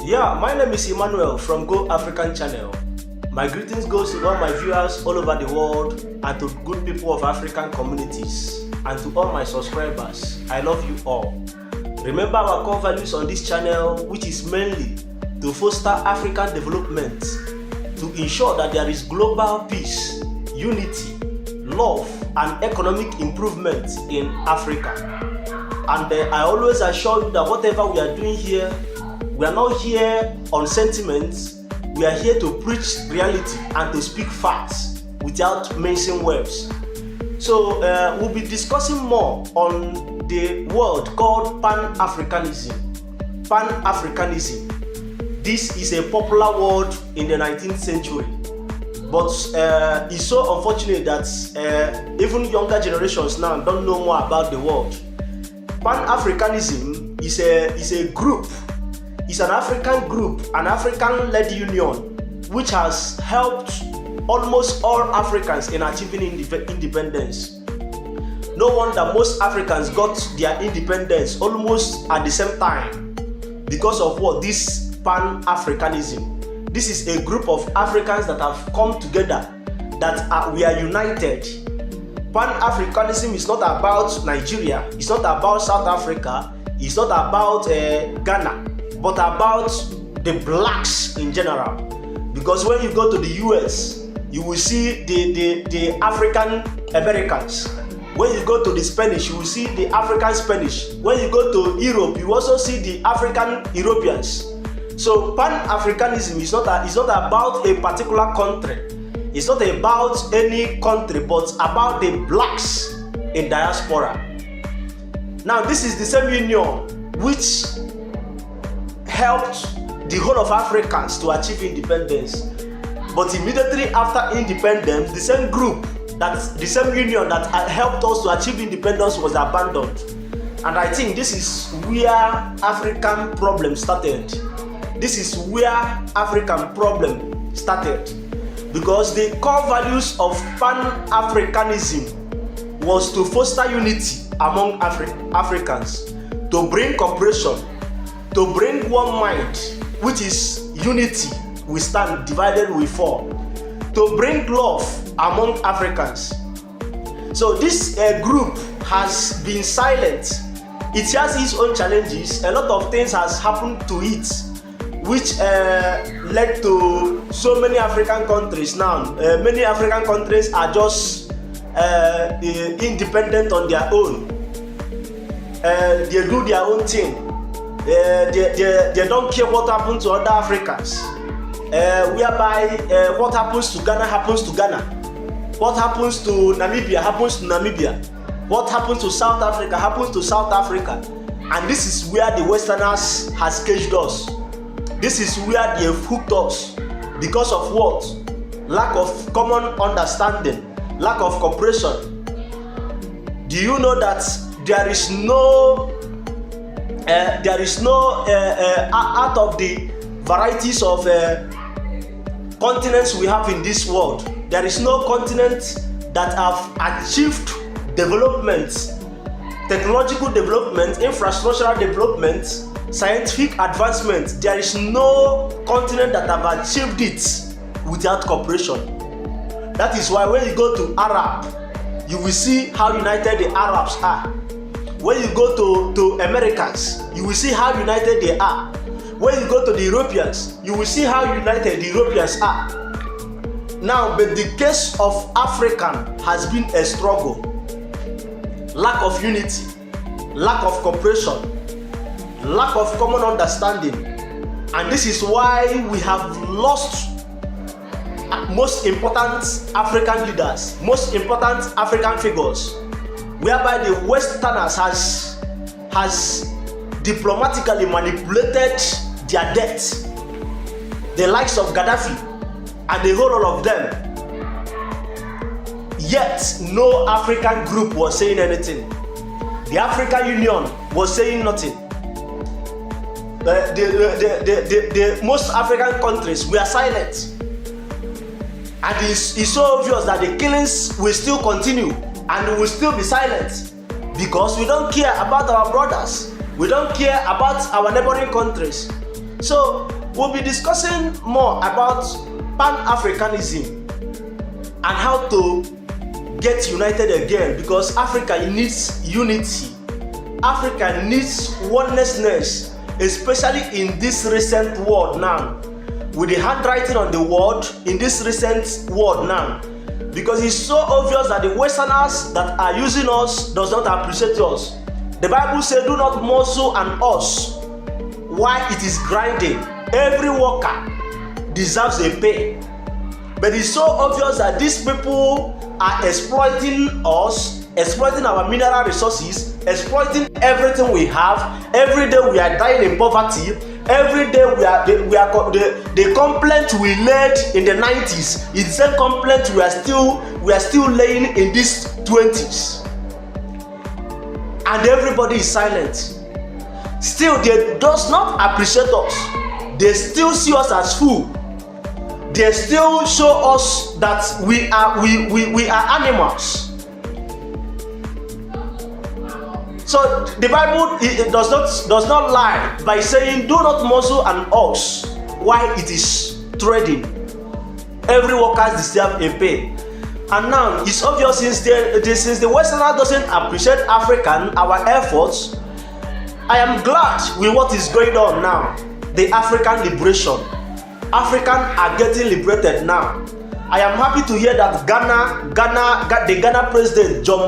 Yeah, my name is Emmanuel from Go African Channel. My greetings goes to all my viewers all over the world and to good people of African communities and to all my subscribers. I love you all. Remember our core values on this channel, which is mainly to foster African development, to ensure that there is global peace, unity, love and economic improvement in Africa. And I always assure you that whatever we are doing here, we are not here on sentiments. We are here to preach reality and to speak facts without mentioning words. So we'll be discussing more on the word called Pan-Africanism. Pan-Africanism. This is a popular word in the 19th century. But it's so unfortunate that even younger generations now don't know more about the word. Pan-Africanism is a group. It's an African group, an African-led union, which has helped almost all Africans in achieving independence. No wonder most Africans got their independence almost at the same time because of what? This Pan-Africanism. This is a group of Africans that have come together, that we are united. Pan-Africanism is not about Nigeria, it's not about South Africa, it's not about Ghana, but about the blacks in general. Because when you go to the US, you will see the African Americans. When you go to the Spanish, you will see the African Spanish. When you go to Europe, you also see the African Europeans. So Pan-Africanism is not about a particular country. It's not about any country, but about the blacks in diaspora. Now, this is the same union which helped the whole of Africans to achieve independence. But immediately after independence, the same group, the same union that helped us to achieve independence was abandoned. And I think this is where African problem started. This is where African problem started. Because the core values of Pan-Africanism was to foster unity among Africans, to bring cooperation, to bring one mind, which is unity, we stand, divided we fall, to bring love among Africans. So this group has been silent. It has its own challenges. A lot of things has happened to it, which led to so many African countries now. Many African countries are just independent on their own. They do their own thing. They don't care what happens to other Africans. Whereby what happens to Ghana happens to Ghana. What happens to Namibia happens to Namibia. What happens to South Africa happens to South Africa. And this is where the Westerners has caged us. This is where they have hooked us. Because of what? Lack of common understanding, lack of cooperation. Do you know that there is no out of the varieties of continents we have in this world, there is no continent that have achieved development, technological development, infrastructural development, scientific advancement. There is no continent that have achieved it without cooperation. That is why when you go to Arab, you will see how united the Arabs are. When you go to Americans, you will see how united they are. When you go to the Europeans, you will see how united the Europeans are. Now, but the case of African has been a struggle. Lack of unity, lack of cooperation, lack of common understanding. And this is why we have lost most important African leaders, most important African figures, whereby the Westerners has diplomatically manipulated their death. The likes of Gaddafi and the whole of them. Yet no African group was saying anything. The African Union was saying nothing. The most African countries were silent. And it's so obvious that the killings will still continue and we will still be silent because we don't care about our brothers. We don't care about our neighboring countries. So we'll be discussing more about Pan-Africanism and how to get united again, because Africa needs unity. Africa needs oneness, especially in this recent world now, with the handwriting on the world in this recent world now, because it's so obvious that the Westerners that are using us does not appreciate us. The Bible says, do not muzzle an ox while it is grinding. Every worker deserves a pay. But it's so obvious that these people are exploiting us, exploiting our mineral resources, exploiting everything we have. Every day we are dying in poverty. Every day the complaint we laid in the 90s is the same complaint we are still laying in these 20s. And everybody is silent. Still, they does not appreciate us. They still see us as fool. They still show us that we are animals. So the Bible does not lie by saying, do not muzzle an ox while it is treading. Every worker deserves a pay. And now it's obvious, since the Westerner doesn't appreciate our efforts, I am glad with what is going on now. The African liberation. Africans are getting liberated now. I am happy to hear that the Ghana president John